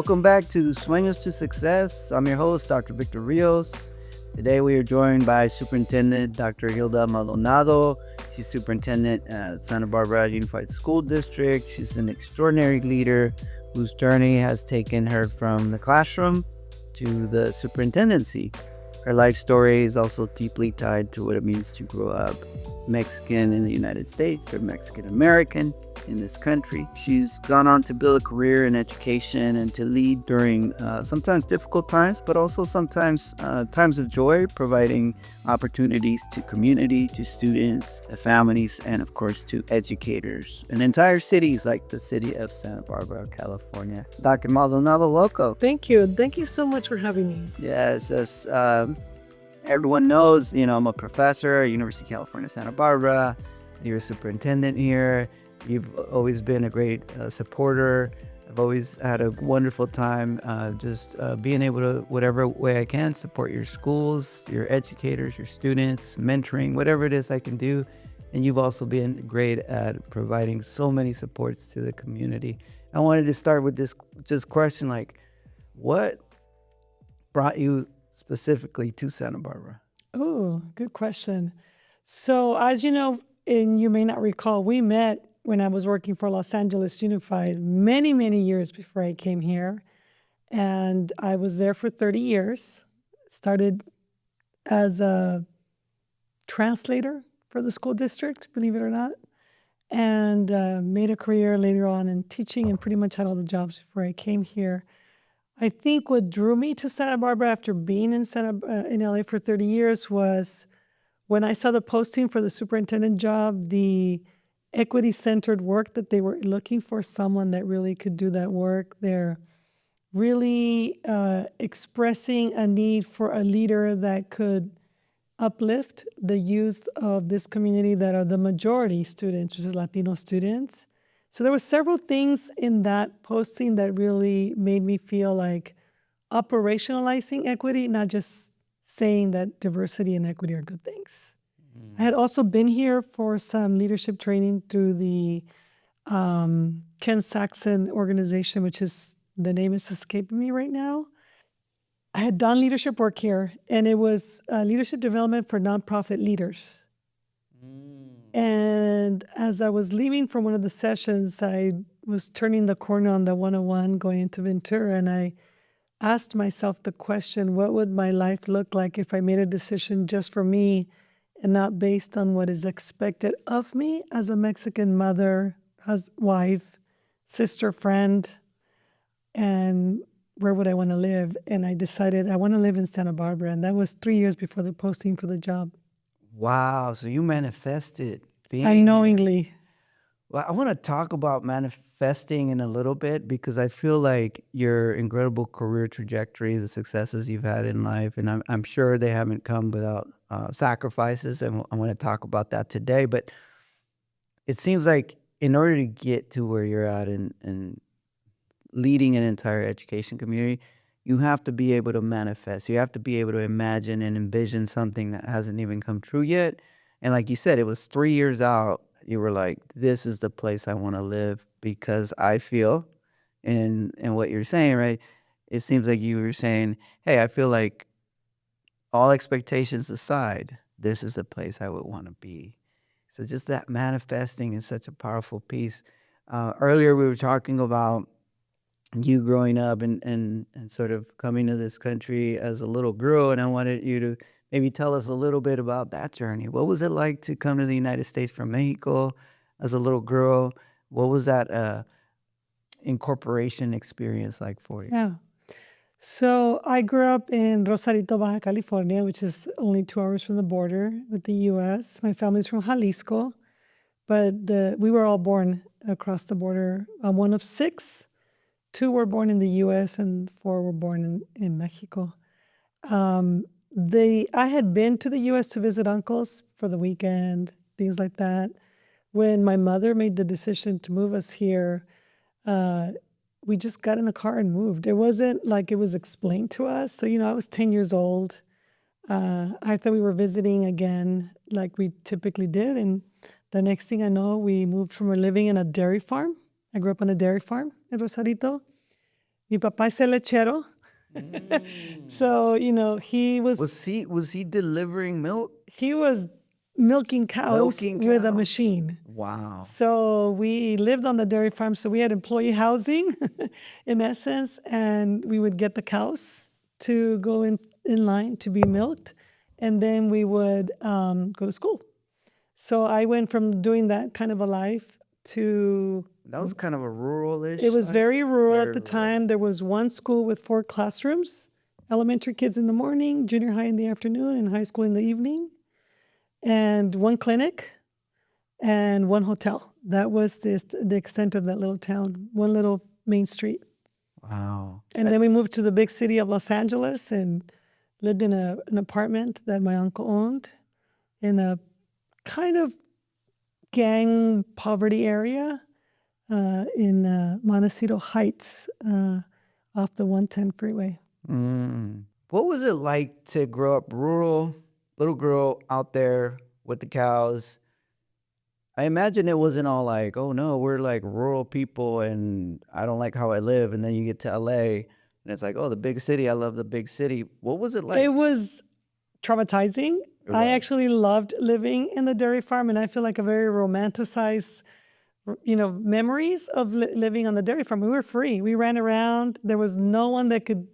Welcome back to Sueños to Success. I'm your host, Dr. Victor Rios. Today we are joined by Superintendent Dr. Hilda Maldonado. She's superintendent at Santa Barbara Unified School District. She's an extraordinary leader whose journey has taken her from the classroom to the superintendency. Her life story is also deeply tied to what it means to grow up Mexican in the United States or Mexican American in this country. She's gone on to build a career in education and to lead during sometimes difficult times, but also sometimes times of joy, providing opportunities to community, to students, to families, and of course to educators and entire cities like the city of Santa Barbara, California. Dr. Maldonado, welcome. Thank you. Thank you so much for having me. Yes, as everyone knows, I'm a professor at University of California, Santa Barbara. You're a superintendent here. You've always been a great supporter. I've always had a wonderful time just being able to, whatever way I can, support your schools, your educators, your students, mentoring, whatever it is I can do. And you've also been great at providing so many supports to the community. I wanted to start with this just question, like, what brought you specifically to Santa Barbara? Oh, good question. So, as you know, and you may not recall, we met when I was working for Los Angeles Unified many, many years before I came here. And I was there for 30 years. Started as a translator for the school district, believe it or not, and made a career later on in teaching and pretty much had all the jobs before I came here. I think what drew me to Santa Barbara after being in LA for 30 years was when I saw the posting for the superintendent job, the equity-centered work that they were looking for, someone that really could do that work. They're really expressing a need for a leader that could uplift the youth of this community that are the majority students, which is Latino students. So there were several things in that posting that really made me feel like operationalizing equity, not just saying that diversity and equity are good things. I had also been here for some leadership training through the Ken Saxon organization, which is, the name is escaping me right now. I had done leadership work here, and it was leadership development for nonprofit leaders. And as I was leaving from one of the sessions, I was turning the corner on the 101 going into Ventura, and I asked myself the question, what would my life look like if I made a decision just for me and not based on what is expected of me as a Mexican mother, wife, sister, friend, and where would I want to live? And I decided I want to live in Santa Barbara, and that was 3 years before the posting for the job. Wow, so you manifested being Unknowingly. here. Well, I want to talk about manifesting in a little bit because I feel like your incredible career trajectory, the successes you've had in life, and I'm sure they haven't come without sacrifices, and I want to talk about that today. But it seems like in order to get to where you're at and leading an entire education community, you have to be able to manifest. You have to be able to imagine and envision something that hasn't even come true yet. And like you said, it was 3 years out. You were like, this is the place I want to live because I feel, and what you're saying, right? It seems like you were saying, hey, I feel like all expectations aside, this is the place I would want to be. So just that manifesting is such a powerful piece. Earlier, we were talking about you growing up and sort of coming to this country as a little girl, and I wanted you to maybe tell us a little bit about that journey. What was it like to come to the United States from Mexico as a little girl? What was that incorporation experience like for you? Yeah. So I grew up in Rosarito, Baja California, which is only 2 hours from the border with the U.S. My family's from Jalisco, but we were all born across the border. I'm one of 6. 2 were born in the U.S. and 4 were born in Mexico. I had been to the U.S. to visit uncles for the weekend, things like that. When my mother made the decision to move us here, we just got in a car and moved. It wasn't like it was explained to us. So, I was 10 years old. I thought we were visiting again like we typically did. And the next thing I know, we moved from living in a dairy farm. I grew up on a dairy farm in Rosarito. Mi papá es el lechero. So, he Was he delivering milk? he was milking cows Milking with a cows? machine. Wow. So we lived on the dairy farm. So we had employee housing in essence, and we would get the cows to go in line to be milked. And then we would go to school. So I went from doing that kind of a life to, That was kind of a rural-ish it was life? very rural at Very the rural. time. There was one school with 4 classrooms, elementary kids in the morning, junior high in the afternoon, and high school in the evening, and one clinic and one hotel. That was the extent of that little town, one little main street. Wow. And then we moved to the big city of Los Angeles and lived in an apartment that my uncle owned in a kind of gang poverty area in Montecito Heights off the 110 freeway. What was it like to grow up rural, little girl out there with the cows? I imagine it wasn't all like, oh no, we're like rural people and I don't like how I live. And then you get to LA and it's like, oh, the big city. I love the big city. What was it like? It was traumatizing. I was. actually loved living in the dairy farm, and I feel like a very romanticized, memories of living on the dairy farm. We were free. We ran around. There was no one that could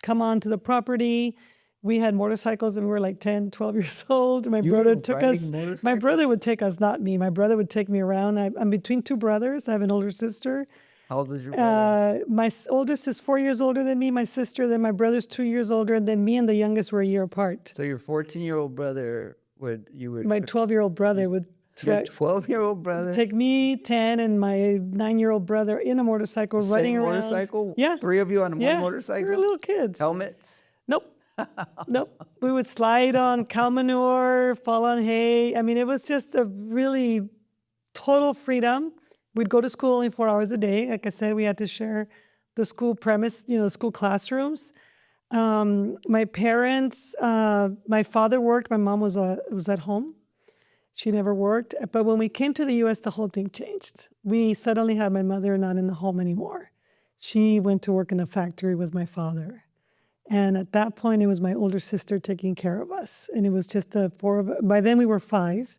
come onto the property. We had motorcycles and we were like 10, 12 years old. My You brother were took riding us. My motorcycles? brother would take us, not me. My brother would take me around. I'm between 2 brothers. I have an older sister. How old was your brother? My oldest is 4 years older than me, my sister. Then my brother's 2 years older. And then me and the youngest were a year apart. So your 14-year-old brother would My 12-year-old brother would your 12-year-old brother? take me, 10, and my 9-year-old brother in a motorcycle, running Same around. motorcycle? Yeah. 3 of you on one Yeah. We motorcycle? were little kids. Helmets? Nope. Nope. We would slide on cow manure, fall on hay. I mean, it was just a really total freedom. We'd go to school only 4 hours a day. Like I said, we had to share the school premise, the school classrooms. My parents, my father worked. My mom was at home. She never worked. But when we came to the U.S., the whole thing changed. We suddenly had my mother not in the home anymore. She went to work in a factory with my father. And at that point, it was my older sister taking care of us. And it was just 4 of us. By then, we were 5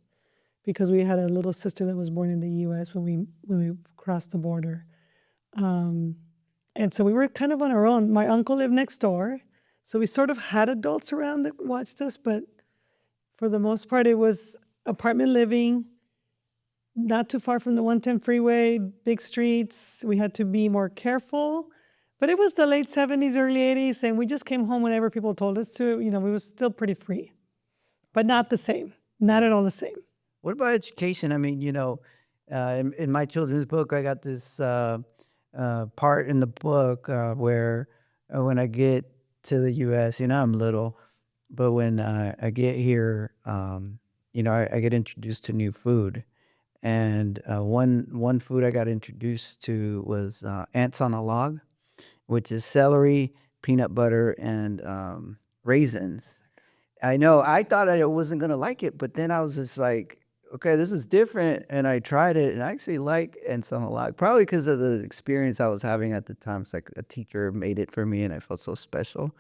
because we had a little sister that was born in the U.S. when we crossed the border. And so we were kind of on our own. My uncle lived next door. So we sort of had adults around that watched us. But for the most part, it was apartment living, not too far from the 110 freeway, big streets. We had to be more careful. But it was the late 70s, early 80s, and we just came home whenever people told us to. We were still pretty free, but not the same, not at all the same. What about education? I mean, in my children's book, I got this part in the book where when I get to the U.S., I'm little, but when I get here, I get introduced to new food. And one food I got introduced to was ants on a log, which is celery, peanut butter, and raisins. I know, I thought I wasn't going to like it, but then I was just like, okay, this is different. And I tried it, and I actually like ants on a log, probably because of the experience I was having at the time. It's like a teacher made it for me, and I felt so special.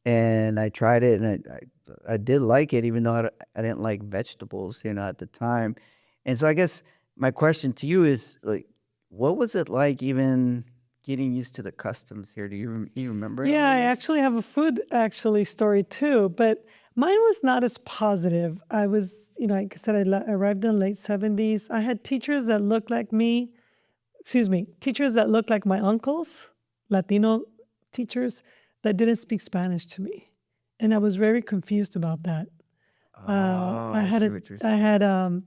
And I tried it, and I did like it, even though I didn't like vegetables, at the time. And so I guess my question to you is, like, what was it like even getting used to the customs here? Do you remember it? Yeah, I actually have a food story too, but mine was not as positive. I was, like I said, I arrived in the late 70s. I had teachers that looked like me, teachers that looked like my uncles, Latino teachers that didn't speak Spanish to me. And I was very confused about that. I see what you're I had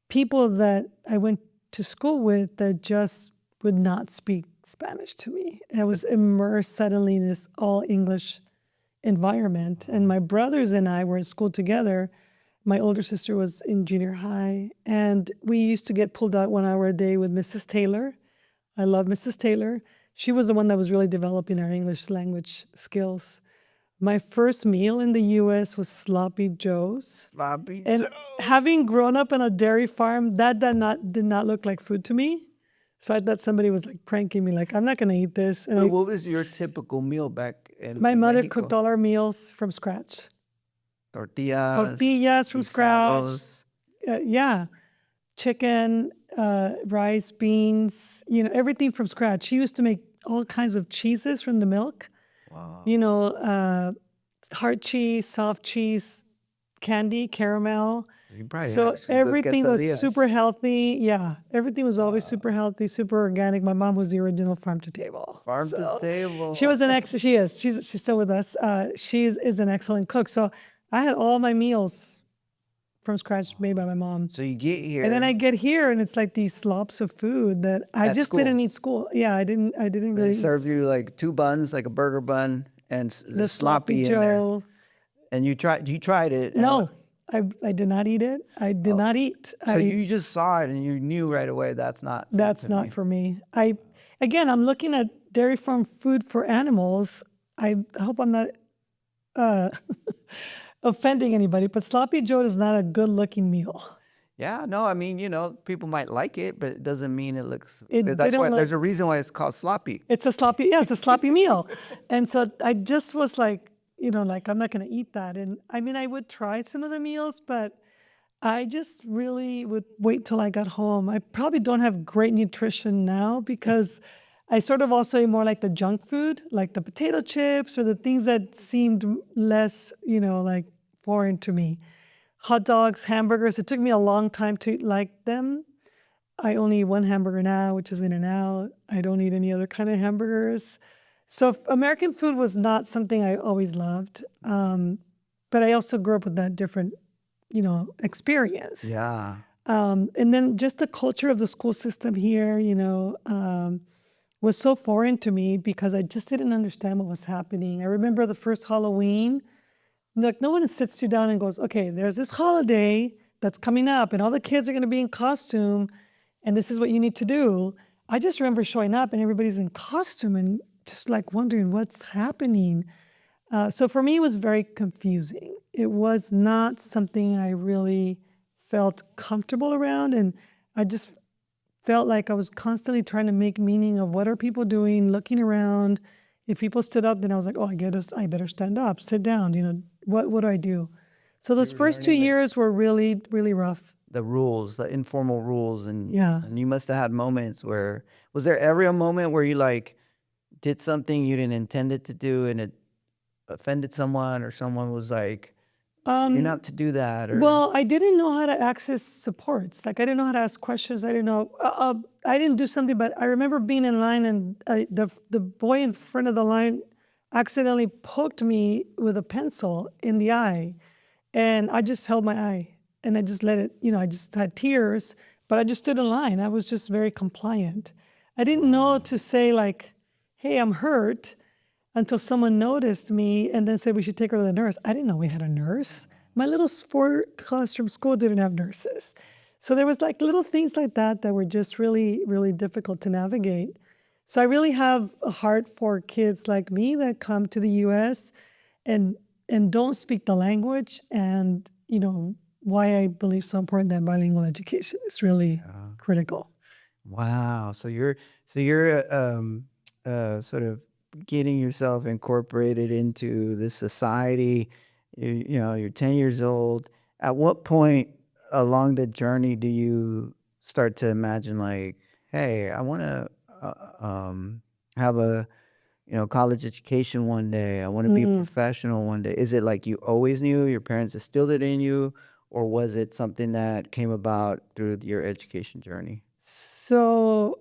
people that I went to school with that just would not speak Spanish to me. I was immersed suddenly in this all English environment. And my brothers and I were in school together. My older sister was in junior high, and we used to get pulled out 1 hour a day with Mrs. Taylor. I love Mrs. Taylor. She was the one that was really developing our English language skills. My first meal in the U.S. was sloppy joes. Sloppy And Joes. having grown up on a dairy farm, that did not look like food to me. So I thought somebody was like pranking me, like, I'm not going to eat this. And But what was your typical meal back my in mother cooked Mexico? all our meals from scratch. Tortillas, Tortillas from scratch. guisados. Yeah. Chicken, rice, beans, everything from scratch. She used to make all kinds of cheeses from the milk, Wow. you know, hard cheese, soft cheese, candy, caramel. You probably had So some good everything was super quesadillas. healthy. Yeah, everything was always Wow. super healthy, super organic. My mom was the original farm to table. Farm to So she table. was an ex. She is. She's still with us. Is an excellent cook. So I had all my meals from scratch made by my mom. So you get And then I here get here and it's like these slops of food that I at just didn't school. eat school. Yeah, I didn't They really serve you like 2 buns, like a burger bun, and the the sloppy sloppy in there. Joe. And you tried it, and No, I did not eat it. I did oh, not eat. so you just saw it and you knew right away that's not food That's to not me. for me. I'm looking at dairy farm food for animals. I hope I'm not uh, offending anybody, but sloppy Joe is not a good looking meal. Yeah, no, I mean, people might like it, but it doesn't mean it looks. It That's didn't why look. there's a reason why it's called sloppy. It's a sloppy meal. And so I just was like, like I'm not going to eat that. And I mean, I would try some of the meals, but I just really would wait till I got home. I probably don't have great nutrition now because I sort of also eat more like the junk food, like the potato chips or the things that seemed less, like foreign to me. Hot dogs, hamburgers. It took me a long time to like them. I only eat one hamburger now, which is In-N-Out. I don't eat any other kind of hamburgers. So American food was not something I always loved. But I also grew up with that different, experience. Yeah. And then just the culture of the school system here, was so foreign to me because I just didn't understand what was happening. I remember the first Halloween. Like no one sits you down and goes, okay, there's this holiday that's coming up and all the kids are going to be in costume and this is what you need to do. I just remember showing up and everybody's in costume and just like wondering what's happening. So for me, it was very confusing. It was not something I really felt comfortable around. And I just felt like I was constantly trying to make meaning of what are people doing, looking around. If people stood up, then I was like, oh, I better stand up, sit down, what do I do? So those You're first 2 learning years were really, really rough. the rules, the informal rules, and Yeah. and you must have had moments where. Was there ever a moment where you like did something you didn't intend it to do and it offended someone, or someone was like, "You're not to do that," or Well, I didn't know how to access supports. Like I didn't know how to ask questions. I didn't know. I didn't do something, but I remember being in line and the boy in front of the line accidentally poked me with a pencil in the eye, and I just held my eye and I just let it. I just had tears, but I just stood in line. I was just very compliant. I didn't know to say like, "Hey, I'm hurt," until someone noticed me and then said we should take her to the nurse. I didn't know we had a nurse. My little 4-classroom school didn't have nurses. So there was like little things like that that were just really, really difficult to navigate. So I really have a heart for kids like me that come to the US and don't speak the language, and why I believe so important that bilingual education is really critical. wow. So you're sort of getting yourself incorporated into this society. You're 10 years old. At what point along the journey do you start to imagine like, hey, I want to have a college education one day. I want to be a professional one day. Is it like you always knew, your parents instilled it in you, or was it something that came about through your education journey? So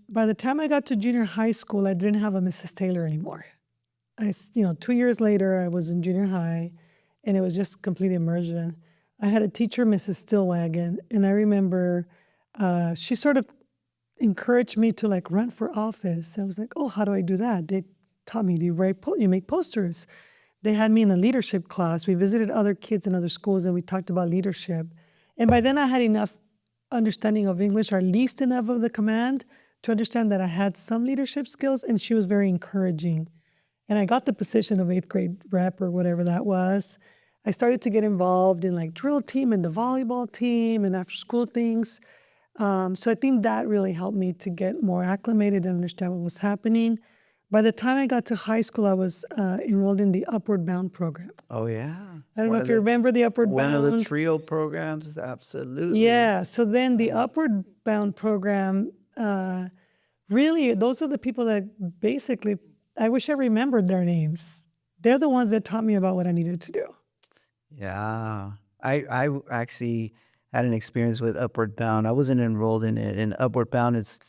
by the time I got to junior high school, I didn't have a Mrs. Taylor anymore. 2 years later, I was in junior high, and it was just complete immersion. I had a teacher, Mrs. Stillwagon, and I remember she sort of encouraged me to like run for office. I was like, oh, how do I do that? They taught me, you make posters. They had me in a leadership class. We visited other kids in other schools and we talked about leadership. And by then I had enough understanding of English, or at least enough of the command to understand that I had some leadership skills, and she was very encouraging. And I got the position of 8th grade rep or whatever that was. I started to get involved in like drill team and the volleyball team and after school things. So I think that really helped me to get more acclimated and understand what was happening. By the time I got to high school, I was enrolled in the Upward Bound program. Oh yeah, I don't know if you remember the Upward one of the Bound. trio programs. Absolutely. Yeah. So then the Upward Bound program, really, those are the people that basically, I wish I remembered their names. They're the ones that taught me about what I needed to do. Yeah. I actually had an experience with Upward Bound. I wasn't enrolled in it. And Upward Bound is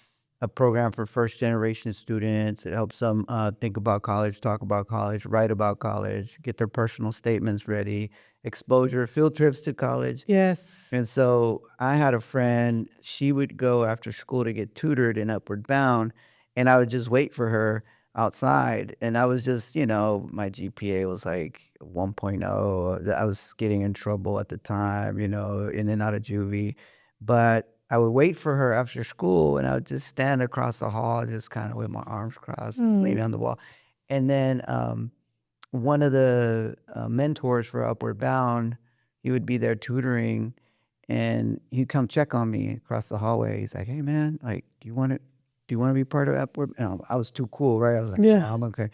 a program for first generation students. It helps them think about college, talk about college, write about college, get their personal statements ready, exposure, field trips to college. Yes. And so I had a friend, she would go after school to get tutored in Upward Bound, and I would just wait for her outside. And I was just, my GPA was like 1.0. I was getting in trouble at the time, in and out of juvie. But I would wait for her after school, and I would just stand across the hall, just kind of with my arms crossed, just leaning on the wall. And then one of the mentors for Upward Bound, he would be there tutoring, and he'd come check on me across the hallway. He's like, "Hey, man, like, do you want to be part of Upward?" And I was too cool, right? I was like, "No, Yeah. I'm okay."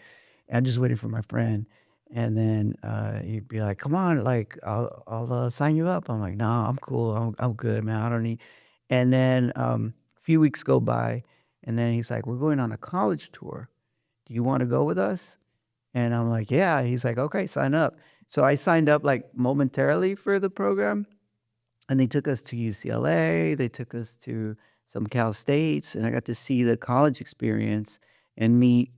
And I'm just waiting for my friend, and then he'd be like, "Come on, like, I'll sign you up." I'm like, "No, I'm cool. I'm good, man. I don't need." And then a few weeks go by, and then he's like, "We're going on a college tour. Do you want to go with us?" And I'm like, "Yeah." He's like, "Okay, sign up." So I signed up like momentarily for the program, and they took us to UCLA, they took us to some Cal States, and I got to see the college experience and meet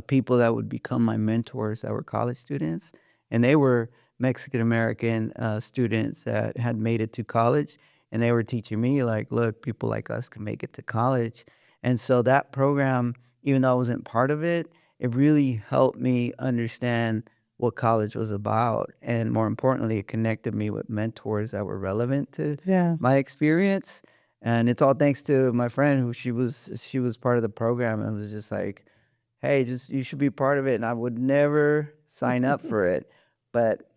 people that would become my mentors that were college students. And they were Mexican American students that had made it to college. And they were teaching me, like, look, people like us can make it to college. And so that program, even though I wasn't part of it, it really helped me understand what college was about, and more importantly, it connected me with mentors that were relevant to Yeah. my experience, and it's all thanks to my friend who she was part of the program and was just like, "Hey, just you should be part of it," and I would never sign up for it, but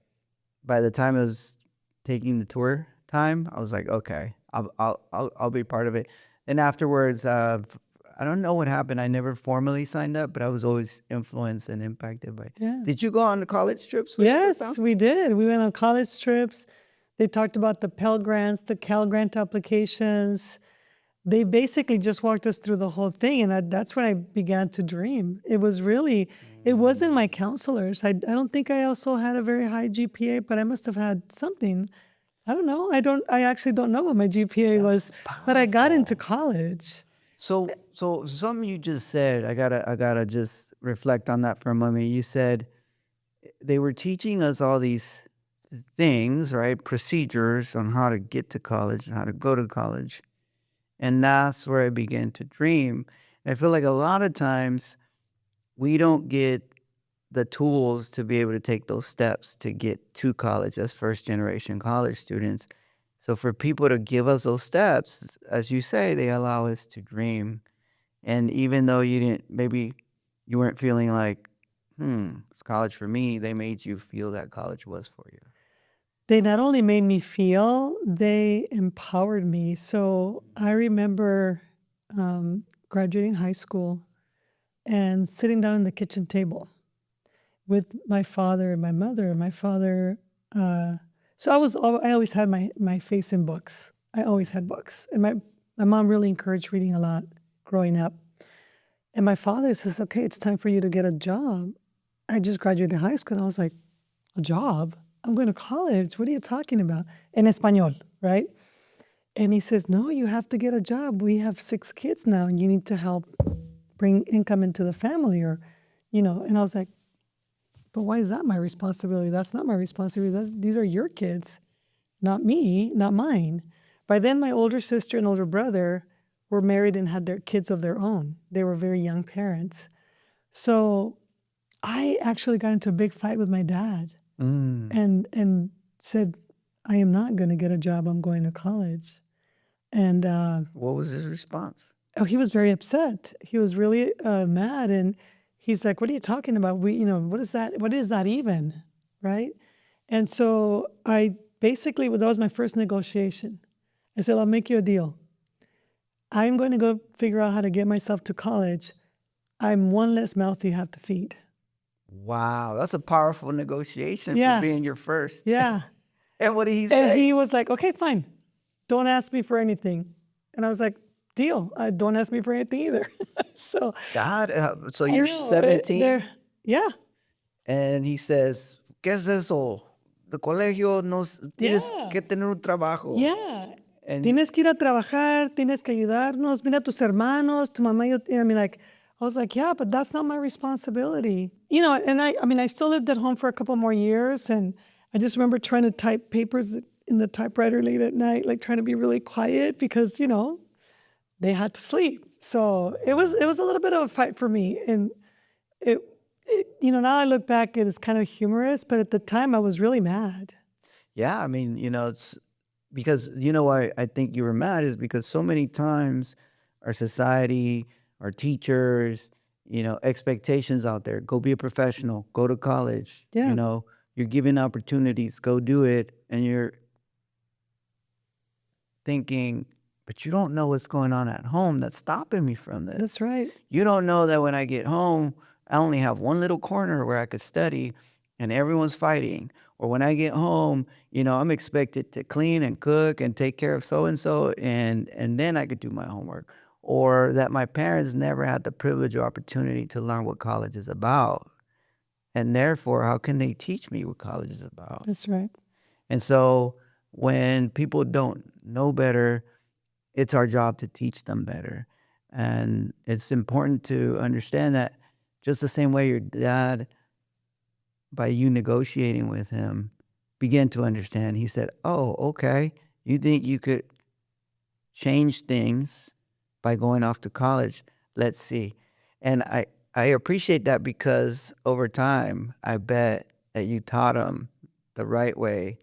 by the time it was taking the tour time, I was like, "Okay, I'll be part of it." And afterwards, I don't know what happened. I never formally signed up, but I was always influenced and impacted by. Yeah. Did you go on the college trips with Upward Yes, Bound? we did. We went on college trips. They talked about the Pell Grants, the Cal Grant applications. They basically just walked us through the whole thing, and that's when I began to dream. It wasn't my counselors. I don't think I also had a very high GPA, but I must have had something. I don't know. I actually don't know what my GPA was, That's but I got into powerful. college. So something you just said, I gotta just reflect on that for a moment. You said they were teaching us all these things, right? Procedures on how to get to college and how to go to college. And that's where I began to dream. And I feel like a lot of times we don't get the tools to be able to take those steps to get to college as first generation college students. So for people to give us those steps, as you say, they allow us to dream. And even though maybe you weren't feeling like, it's college for me, they made you feel that college was for you. They not only made me feel, they empowered me. So I remember graduating high school and sitting down at the kitchen table with my father and my mother. My father, so I always had my face in books. I always had books, and my mom really encouraged reading a lot growing up. And my father says, "Okay, it's time for you to get a job." I just graduated high school, and I was like, "A job? I'm going to college. What are you talking about?" In Espanol, right? And he says, "No, you have to get a job. We have 6 kids now, and you need to help bring income into the family, or, you know." And I was like, "But why is that my responsibility? That's not my responsibility. These are your kids, not me, not mine." By then, my older sister and older brother were married and had their kids of their own. They were very young parents. So I actually got into a big fight with my dad Mm. and said, "I am not going to get a job. I'm going to college." And What was his response? oh, he was very upset. He was really mad, and he's like, "What are you talking about? What is that? What is that even?" Right? And so I basically, that was my first negotiation. I said, "I'll make you a deal. I'm going to go figure out how to get myself to college. I'm one less mouth you have to feed. Wow, that's a powerful negotiation for Yeah. being your first. Yeah. And what did he And say? he was like, okay, fine. Don't ask me for anything. And I was like, deal. Don't ask me for anything either. So God, so I you're know 17, yeah, and he says, ¿Qué es eso? The colegio nos tienes yeah, que tener un trabajo. yeah. And Tienes que ir a trabajar, tienes que ayudarnos, mira tus hermanos, tu mamá, I mean, like, I was like, yeah, but that's not my responsibility. You know, and I mean, I still lived at home for a couple more years, and I just remember trying to type papers in the typewriter late at night, like trying to be really quiet because, you know, they had to sleep. So it was a little bit of a fight for me, and it you know, now I look back, it is kind of humorous, but at the time I was really mad. yeah, I mean, it's because why I think you were mad is because so many times our society, our teachers, expectations out there, go be a professional, go to college, Yeah, you're given opportunities, go do it. And you're thinking, but you don't know what's going on at home that's stopping me from this. that's right. You don't know that when I get home, I only have one little corner where I could study and everyone's fighting. Or when I get home, I'm expected to clean and cook and take care of so and so, and then I could do my homework. Or that my parents never had the privilege or opportunity to learn what college is about. And therefore, how can they teach me what college is about? That's right. And so when people don't know better, it's our job to teach them better. And it's important to understand that just the same way your dad, by you negotiating with him, began to understand. He said, "Oh, okay. You think you could change things by going off to college? Let's see." And I appreciate that because over time, I bet that you taught him the right way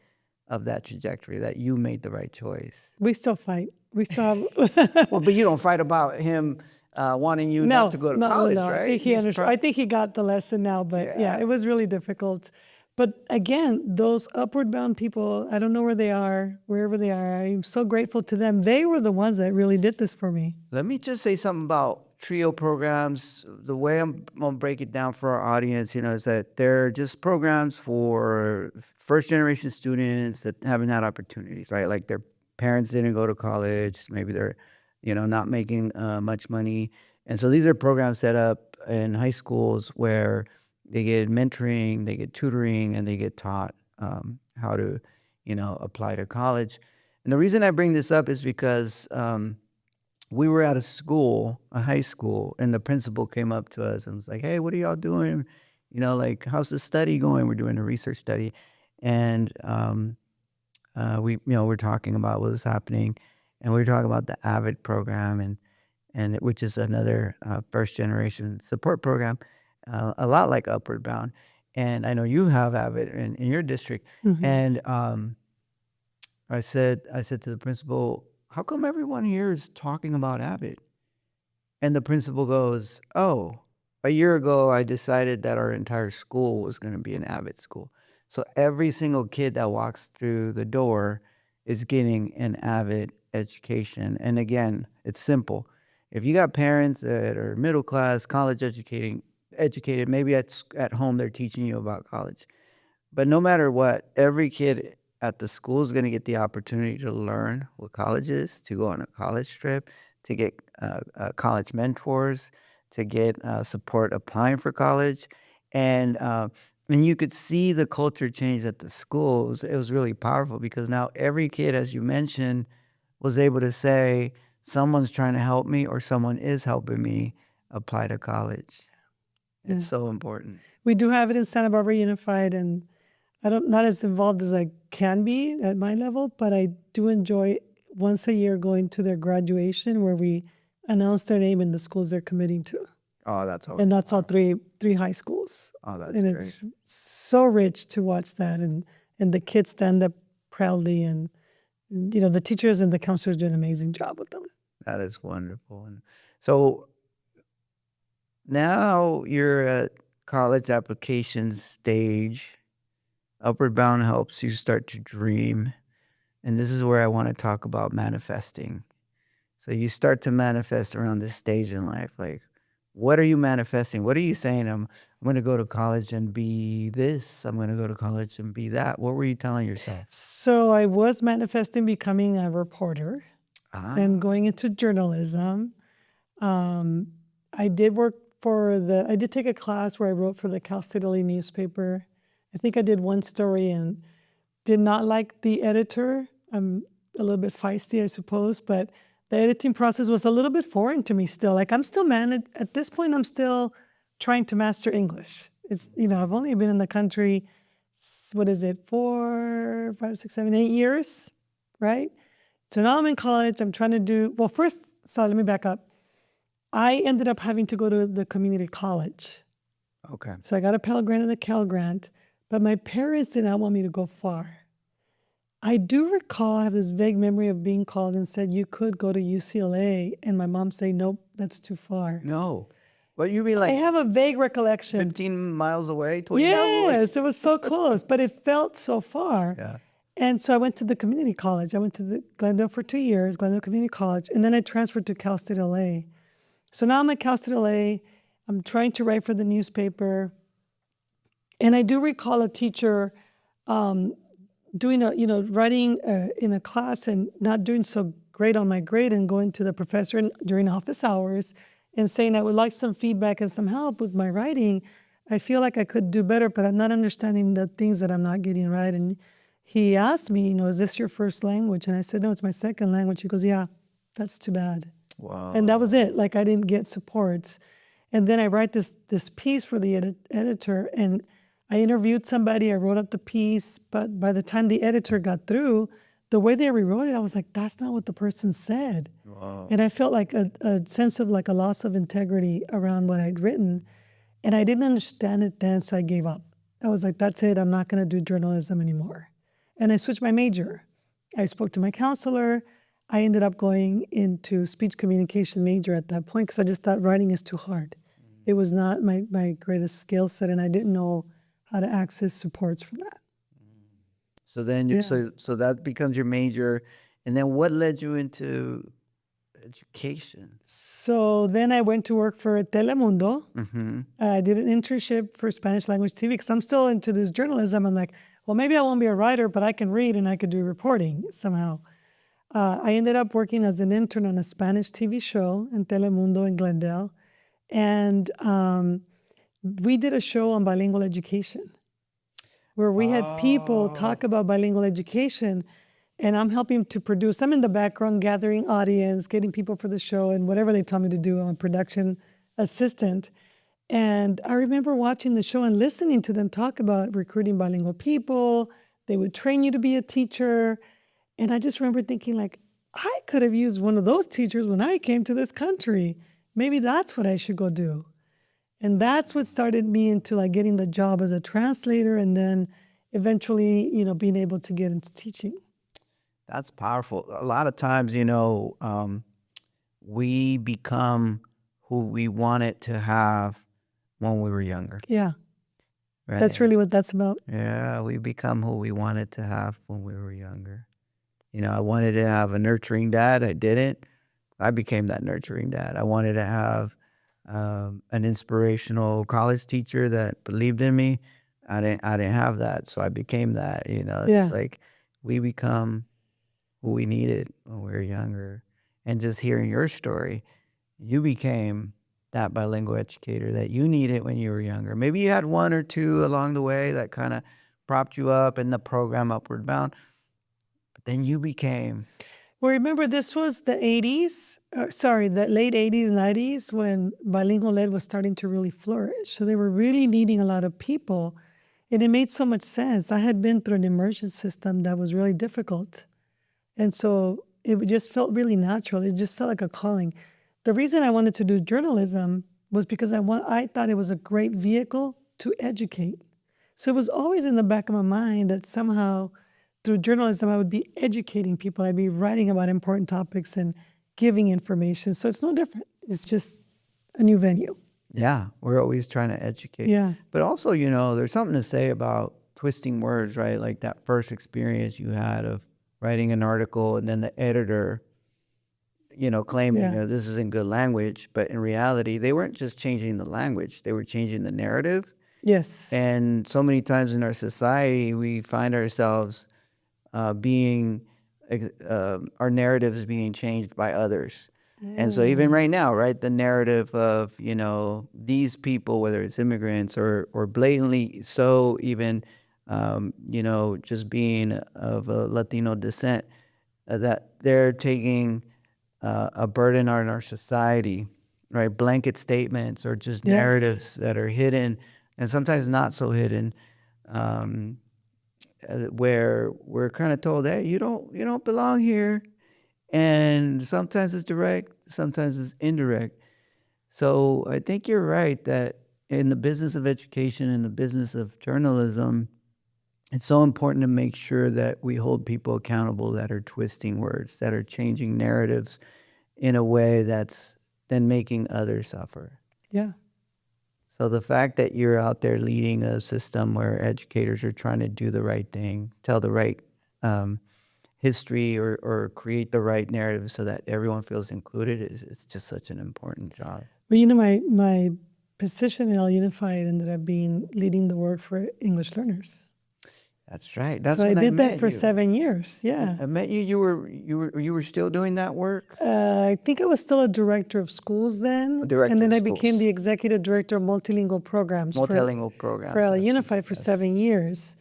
of that trajectory, that you made the right choice. We still fight. We still have. Well, but you don't fight about him wanting you No, not to go to no, college, no. I right? think he understood. I think he got the lesson now, but yeah, Yeah. it was really difficult. But again, those upward bound people, I don't know where they are, wherever they are. I'm so grateful to them. They were the ones that really did this for me. Let me just say something about trio programs. The way I'm going to break it down for our audience, is that they're just programs for first generation students that haven't had opportunities, right? Like their parents didn't go to college. Maybe they're, not making much money. And so these are programs set up in high schools where they get mentoring, they get tutoring, and they get taught how to, apply to college. And the reason I bring this up is because we were at a high school, and the principal came up to us and was like, "Hey, what are y'all doing? Like, how's the study going? We're doing a research study." And we're talking about what was happening, and we were talking about the AVID program, which is another first generation support program, a lot like Upward Bound. And I know you have AVID in your district. Mhm. And I said to the principal, "How come everyone here is talking about Abbott?" And the principal goes, "Oh, a year ago I decided that our entire school was going to be an Abbott school. So every single kid that walks through the door is getting an Abbott education." And again, it's simple. If you got parents that are middle class, college educated, maybe at home they're teaching you about college. But no matter what, every kid at the school is going to get the opportunity to learn what college is, to go on a college trip, to get college mentors, to get support applying for college. And and you could see the culture change at the school. It was really powerful because now every kid, as you mentioned, was able to say, someone's trying to help me or someone is helping me apply to college. Yeah. It's so important. We do have it in Santa Barbara Unified, and I don't not as involved as I can be at my level, but I do enjoy once a year going to their graduation where we announce their name and the schools they're committing to. Oh, that's always And that's all three high schools. Oh, that's And great. it's so rich to watch that, and the kids stand up proudly, and the teachers and the counselors do an amazing job with them. That is wonderful. And so now you're at college application stage. Upward Bound helps you start to dream. And this is where I want to talk about manifesting. So you start to manifest around this stage in life. Like, what are you manifesting? What are you saying? I'm going to go to college and be this. I'm going to go to college and be that. What were you telling yourself? So I was manifesting becoming a reporter and Ah, going into journalism. Um, I did take a class where I wrote for the Cal State LA newspaper. I think I did one story and did not like the editor. I'm a little bit feisty, I suppose, but the editing process was a little bit foreign to me still. Like I'm still at this point, I'm still trying to master English. I've only been in the country, what is it, 4, 5, 6, 7, 8 years, right? So now I'm in college. I'm trying to well, first, sorry, let me back up. I ended up having to go to the community college. okay. So I got a Pell Grant and a Cal Grant, but my parents did not want me to go far. I do recall, I have this vague memory of being called and said, you could go to UCLA, and my mom say, nope, that's too far. No. But you mean I like have a vague recollection. 15 miles away, 20 miles away? Yes, it was so close, but it felt so far. Yeah. And so I went to the community college. I went to the Glendale for 2 years, Glendale Community College, and then I transferred to Cal State LA. So now I'm at Cal State LA. I'm trying to write for the newspaper. And I do recall a teacher doing writing in a class and not doing so great on my grade and going to the professor during office hours and saying I would like some feedback and some help with my writing. I feel like I could do better, but I'm not understanding the things that I'm not getting right. And he asked me, is this your first language? And I said, no, it's my second language. He goes, yeah, that's too bad. Wow. And that was it. Like I didn't get supports. And then I write this piece for the editor, and I interviewed somebody. I wrote up the piece, but by the time the editor got through, the way they rewrote it, I was like, that's not what the person said. Wow. And I felt like a sense of like a loss of integrity around what I'd written, and I didn't understand it then, so I gave up. I was like, that's it. I'm not going to do journalism anymore, and I switched my major. I spoke to my counselor. I ended up going into speech communication major at that point because I just thought writing is too hard. It was not my greatest skill set, and I didn't know how to access supports for that. So then, Yeah. so that becomes your major, and then what led you into education? So then I went to work for Telemundo. Mm-hmm. I did an internship for Spanish language TV because I'm still into this journalism. I'm like, well, maybe I won't be a writer, but I can read and I could do reporting somehow. I ended up working as an intern on a Spanish TV show in Telemundo in Glendale. And we did a show on bilingual education where we had people talk about bilingual education, and I'm helping to produce. I'm in the background gathering audience, getting people for the show, and whatever they tell me to do. I'm a production assistant. And I remember watching the show and listening to them talk about recruiting bilingual people. They would train you to be a teacher. And I just remember thinking, like, I could have used one of those teachers when I came to this country. Maybe that's what I should go do. And that's what started me into like getting the job as a translator, and then eventually, being able to get into teaching. That's powerful. A lot of times, we become who we wanted to have when we were younger, Yeah, right? that's really what that's about. Yeah, we become who we wanted to have when we were younger. I wanted to have a nurturing dad. I didn't. I became that nurturing dad. I wanted to have an inspirational college teacher that believed in me. I didn't have that, so I became that. It's Yeah. like we become who we needed when we were younger. And just hearing your story, you became that bilingual educator that you needed when you were younger. Maybe you had one or two along the way that kind of propped you up in the program Upward Bound, but then you became. Well, remember, this was the 80s, the late 80s, 90s, when bilingual ed was starting to really flourish. So they were really needing a lot of people. And it made so much sense. I had been through an immersion system that was really difficult. And so it just felt really natural. It just felt like a calling. The reason I wanted to do journalism was because I thought it was a great vehicle to educate. So it was always in the back of my mind that somehow through journalism, I would be educating people. I'd be writing about important topics and giving information. So it's no different. It's just a new venue. Yeah, we're always trying to educate. Yeah. But also, there's something to say about twisting words, right? Like that first experience you had of writing an article, and then the editor claiming Yeah. this isn't good language, but in reality, they weren't just changing the language; they were changing the narrative. Yes. And so many times in our society, we find ourselves being our narratives being changed by others. And so even Mm. right now, right, the narrative of these people, whether it's immigrants or blatantly so, even just being of a Latino descent, that they're taking a burden on our society, right? Blanket statements or just Yes. narratives that are hidden and sometimes not so hidden, um, where we're kind of told, "Hey, you don't belong here," and sometimes it's direct, sometimes it's indirect. So I think you're right that in the business of education, in the business of journalism, it's so important to make sure that we hold people accountable that are twisting words, that are changing narratives in a way that's then making others suffer. Yeah. So the fact that you're out there leading a system where educators are trying to do the right thing, tell the right um, history, or create the right narrative so that everyone feels included, it's just such an important job. Well, my position in L Unified ended up being leading the work for English learners. That's right. So That's I when I did that met for you. 7 years. I, Yeah. I met you. You were still doing that work. I think I was still a director of schools then, and Director then of I became schools, the executive director of multilingual programs multilingual for programs. L That's Unified for yes. 7 years.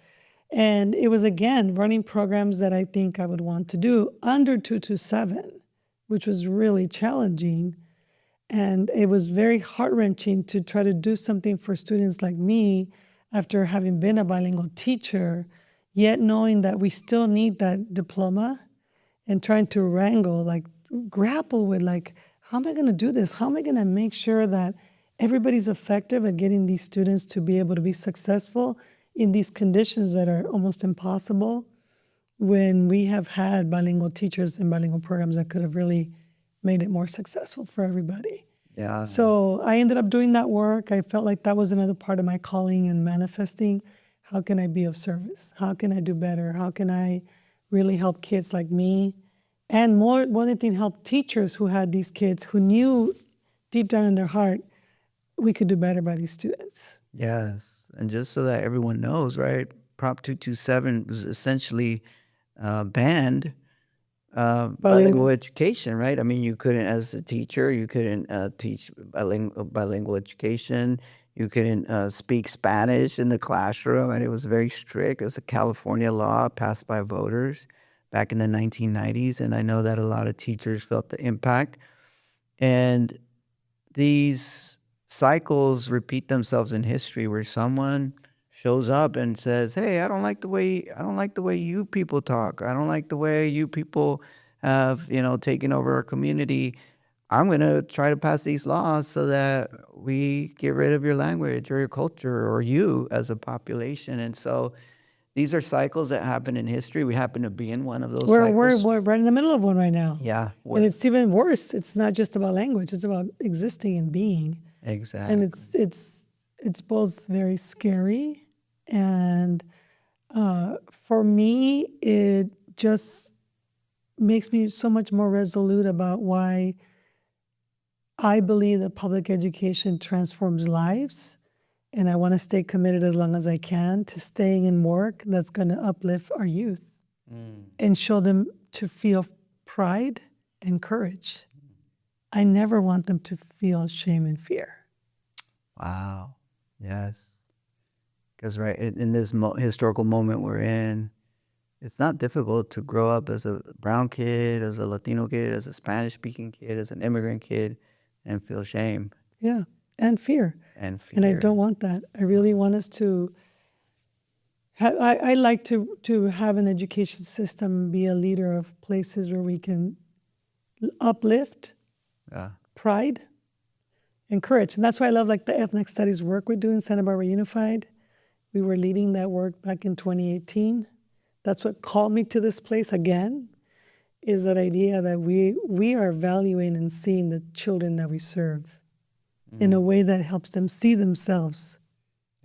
And it was again running programs that I think I would want to do under 227, which was really challenging. And it was very heart wrenching to try to do something for students like me after having been a bilingual teacher, yet knowing that we still need that diploma and trying to wrangle, like grapple with, like, how am I going to do this? How am I going to make sure that everybody's effective at getting these students to be able to be successful in these conditions that are almost impossible when we have had bilingual teachers and bilingual programs that could have really made it more successful for everybody. Yeah. So I ended up doing that work. I felt like that was another part of my calling and manifesting. How can I be of service? How can I do better? How can I really help kids like me? And more than anything, help teachers who had these kids who knew deep down in their heart we could do better by these students. Yes. And just so that everyone knows, right? Prop 227 was essentially banned bilingual Bilingual. education, right? I mean, you couldn't, as a teacher, you couldn't teach bilingual education. You couldn't speak Spanish in the classroom, and it was very strict. It was a California law passed by voters back in the 1990s, and I know that a lot of teachers felt the impact. And these cycles repeat themselves in history where someone shows up and says, "Hey, I don't like the way you people talk. I don't like the way you people have, taken over our community. I'm going to try to pass these laws so that we get rid of your language or your culture or you as a population." And so these are cycles that happen in history. We happen to be in one of those cycles. We're right in the middle of one right now. Yeah, And it's even worse. It's not just about language, it's about existing and being. And exactly. it's both very scary and for me it just makes me so much more resolute about why I believe that public education transforms lives, and I want to stay committed as long as I can to staying in work that's going to uplift our youth Mm. and show them to feel pride and courage. I never want them to feel shame and fear. Wow. Yes. Because, right, in this historical moment we're in, it's not difficult to grow up as a brown kid, as a Latino kid, as a Spanish speaking kid, as an immigrant kid, and feel shame Yeah, and fear. and And I don't fear. want that. I really want us to I like to have an education system be a leader of places where we can uplift Yeah. pride and courage. And that's why I love like the ethnic studies work we do in Santa Barbara Unified. We were leading that work back in 2018. That's what called me to this place again, is that idea that we are valuing and seeing the children that we serve in a way that helps them see themselves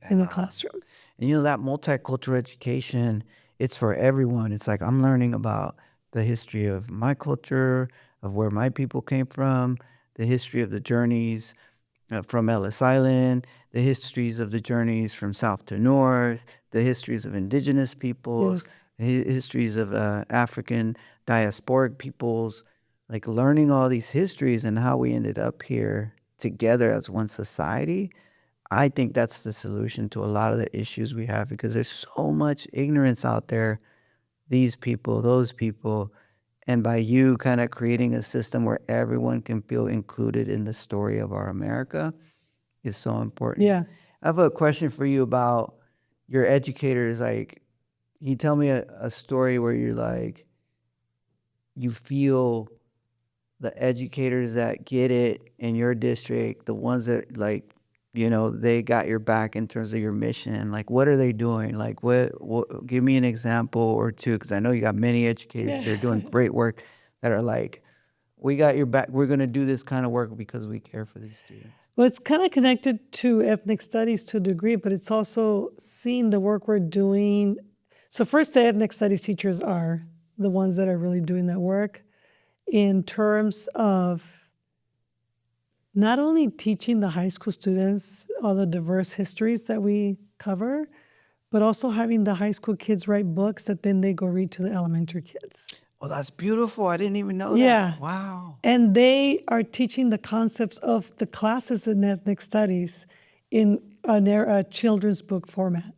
in the Yeah. classroom. And that multicultural education, it's for everyone. It's like I'm learning about the history of my culture, of where my people came from, the history of the journeys from Ellis Island, the histories of the journeys from south to north, the histories of indigenous peoples, Yes. histories of African diasporic peoples, like learning all these histories and how we ended up here together as one society. I think that's the solution to a lot of the issues we have because there's so much ignorance out there, these people, those people. And by you kind of creating a system where everyone can feel included in the story of our America is so important. Yeah. I have a question for you about your educators. Like, can you tell me a story where you're like, you feel the educators that get it in your district, the ones that like, they got your back in terms of your mission. Like, what are they doing? Like, what give me an example or two, because I know you got many educators Yeah. that are doing great work that are like, we got your back. We're going to do this kind of work because we care for these students. Well, it's kind of connected to ethnic studies to a degree, but it's also seeing the work we're doing. So, first, the ethnic studies teachers are the ones that are really doing that work in terms of not only teaching the high school students all the diverse histories that we cover, but also having the high school kids write books that then they go read to the elementary kids. Well, that's beautiful. I didn't even know Yeah. that. Wow. And they are teaching the concepts of the classes in ethnic studies in a children's book format.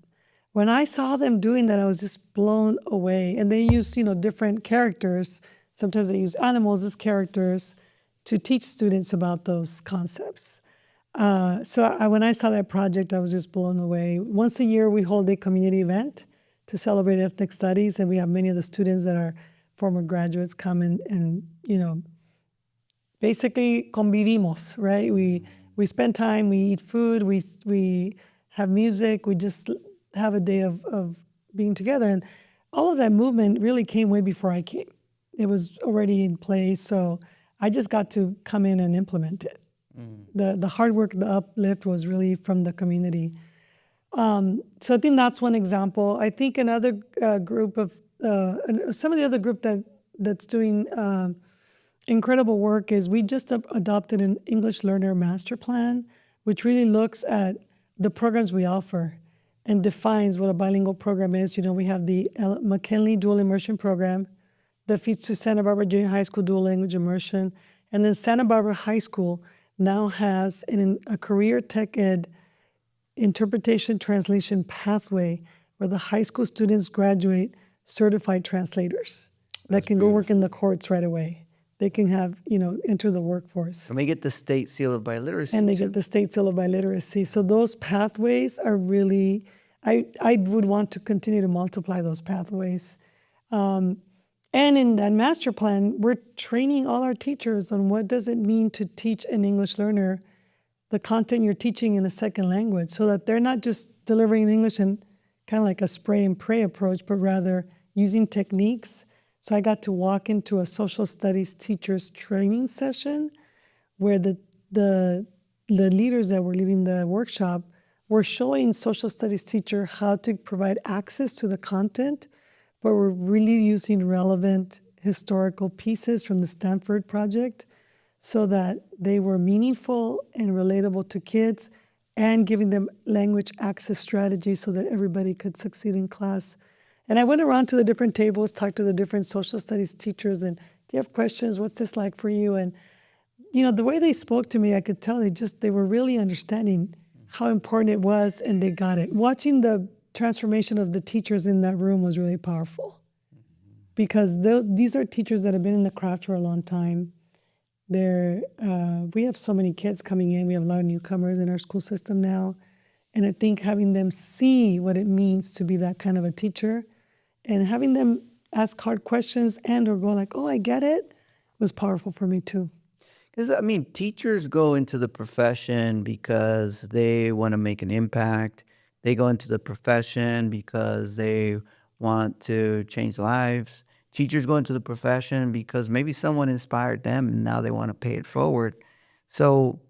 When I saw them doing that, I was just blown away. And they use, different characters. Sometimes they use animals as characters to teach students about those concepts. When I saw that project, I was just blown away. Once a year, we hold a community event to celebrate ethnic studies, and we have many of the students that are former graduates come and basically convivimos, right? We spend time, we eat food, we have music, we just have a day of being together. And all of that movement really came way before I came. It was already in place, so I just got to come in and implement it. The hard work, the uplift was really from the community. So I think that's one example. I think another group of some of the other group that's doing incredible work is we just adopted an English Learner Master Plan, which really looks at the programs we offer and defines what a bilingual program is. We have the McKinley Dual Immersion Program that feeds to Santa Barbara Junior High School Dual Language Immersion. And then Santa Barbara High School now has a career tech ed interpretation translation pathway where the high school students graduate certified translators that can go work in the courts right away. They can have, enter the workforce. And they get the state seal of biliteracy. And they get the state seal of biliteracy. So those pathways are really, I would want to continue to multiply those pathways. And in that master plan, we're training all our teachers on what does it mean to teach an English learner the content you're teaching in a second language, so that they're not just delivering in English and kind of like a spray and pray approach, but rather using techniques. So I got to walk into a social studies teachers training session where the leaders that were leading the workshop were showing social studies teacher how to provide access to the content, but we're really using relevant historical pieces from the Stanford project so that they were meaningful and relatable to kids and giving them language access strategies so that everybody could succeed in class. And I went around to the different tables, talked to the different social studies teachers, and do you have questions? What's this like for you? And the way they spoke to me, I could tell they were really understanding how important it was, and they got it. Watching the transformation of the teachers in that room was really powerful because these are teachers that have been in the craft for a long time. We have so many kids coming in. We have a lot of newcomers in our school system now. And I think having them see what it means to be that kind of a teacher and having them ask hard questions and or go like, oh, I get it, was powerful for me too. Because, teachers go into the profession because they want to make an impact. They go into the profession because they want to change lives. Teachers go into the profession because maybe someone inspired them and now they want to pay it forward. So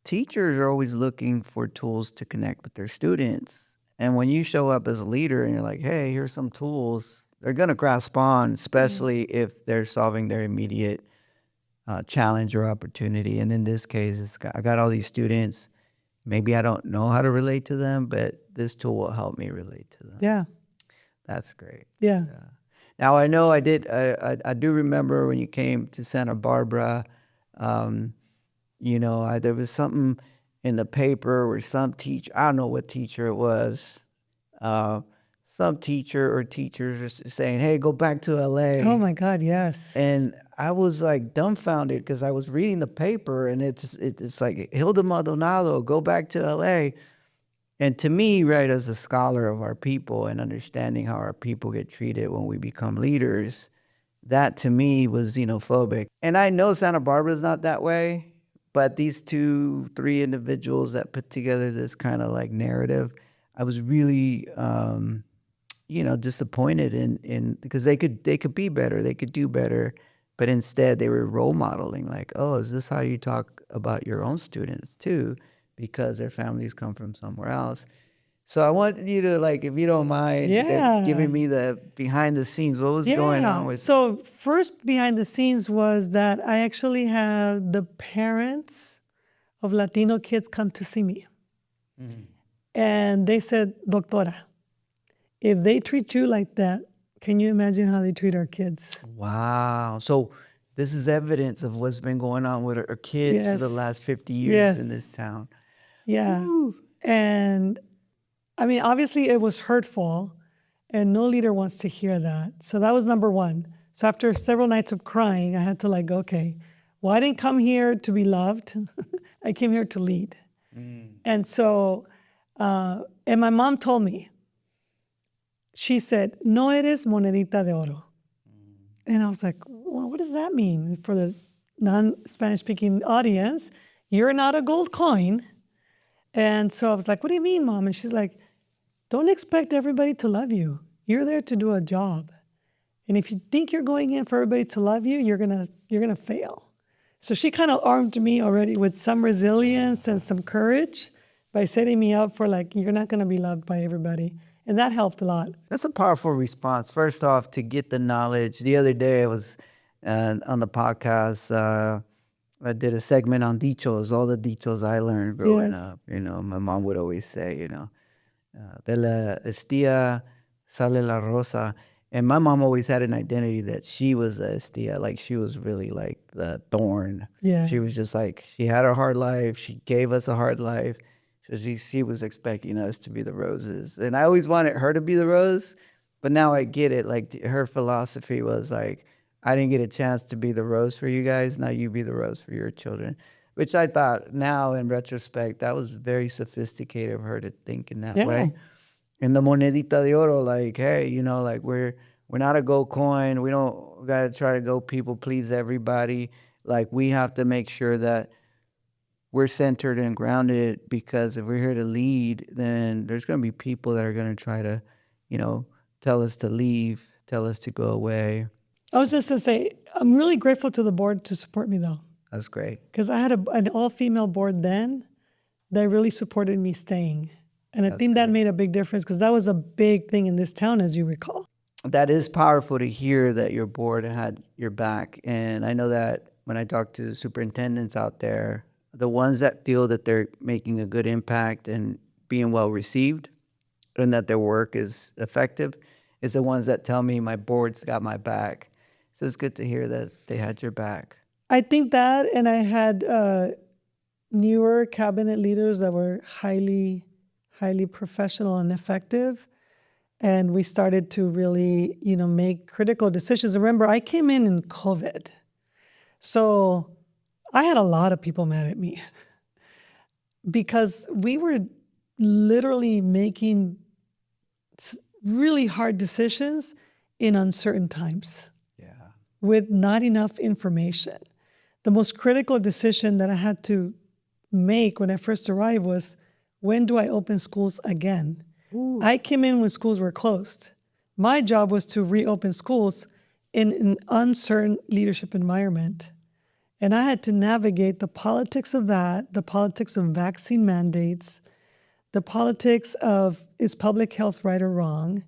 teachers are always looking for tools to connect with their students. And when you show up as a leader and you're like, hey, here's some tools they're gonna grasp on, especially if they're solving their immediate challenge or opportunity. And in this case, I got all these students. Maybe I don't know how to relate to them, but this tool will help me relate to them. Yeah. That's great. Yeah. Yeah. Now I know I did. I do remember when you came to Santa Barbara. Um, there was something in the paper where some teacher. I don't know what teacher it was. Uh, some teacher or teachers are saying, "Hey, go back to LA." Oh my God, yes. And I was like dumbfounded because I was reading the paper and it's like Hilda Maldonado, go back to LA. And to me, right, as a scholar of our people and understanding how our people get treated when we become leaders, that to me was xenophobic. And I know Santa Barbara is not that way, but these 2, 3 individuals that put together this kind of like narrative, I was really disappointed in because they could be better, they could do better, but instead they were role modeling like, oh, is this how you talk about your own students too, because their families come from somewhere else. So I want you to, like, if you don't mind, Yeah. giving me the behind the scenes. What was going on with? So first behind the scenes was that I actually had the parents of Latino kids come to see me. And they said, Doctora, if they treat you like that, can you imagine how they treat our kids? Wow. So this is evidence of what's been going on with our kids for the Yes. last 50 years in this Yes. town. Yeah. Woo. And I mean, obviously it was hurtful and no leader wants to hear that. So that was number one. So after several nights of crying, I had to like, okay, well, I didn't come here to be loved. I came here to lead. And so, and my mom told me, she said, no eres monedita de oro. And I was like, well, what does that mean for the non-Spanish speaking audience? You're not a gold coin. And so I was like, what do you mean, Mom? And she's like, don't expect everybody to love you. You're there to do a job. And if you think you're going in for everybody to love you, you're gonna fail. So she kind of armed me already with some resilience and some courage by setting me up for like, you're not gonna be loved by everybody. And that helped a lot. That's a powerful response. First off, to get the knowledge. The other day I was on the podcast. I did a segment on dichos, all the dichos I learned growing Yes. up. My mom would always say, de la estilla sale la rosa. And my mom always had an identity that she was a estilla, like she was really like the thorn. Yeah. She was just like, she had a hard life. She gave us a hard life. So she was expecting us to be the roses. And I always wanted her to be the rose, but now I get it. Like her philosophy was like, I didn't get a chance to be the rose for you guys. Now you be the rose for your children. Which I thought now in retrospect, that was very sophisticated of her to think in that way. And the monedita de oro, like, hey, like we're not a gold coin. We don't gotta try to go people please everybody. Like we have to make sure that we're centered and grounded, because if we're here to lead, then there's gonna be people that are gonna try to, tell us to leave, tell us to go away. I was just gonna say, I'm really grateful to the board to support me though. That's great. Because I had an all-female board then that really supported me staying. And I think that made a big difference because that was a big thing in this town, as you recall. That is powerful to hear that your board had your back. And I know that when I talk to superintendents out there, the ones that feel that they're making a good impact and being well received and that their work is effective is the ones that tell me my board's got my back. So it's good to hear that they had your back. I think that, and I had newer cabinet leaders that were highly professional and effective. And we started to really, make critical decisions. Remember, I came in COVID. So I had a lot of people mad at me because we were literally making really hard decisions in uncertain times with not enough information. The most critical decision that I had to make when I first arrived was, when do I open schools again? I came in when schools were closed. My job was to reopen schools in an uncertain leadership environment. And I had to navigate the politics of that, the politics of vaccine mandates, the politics of, is public health right or wrong?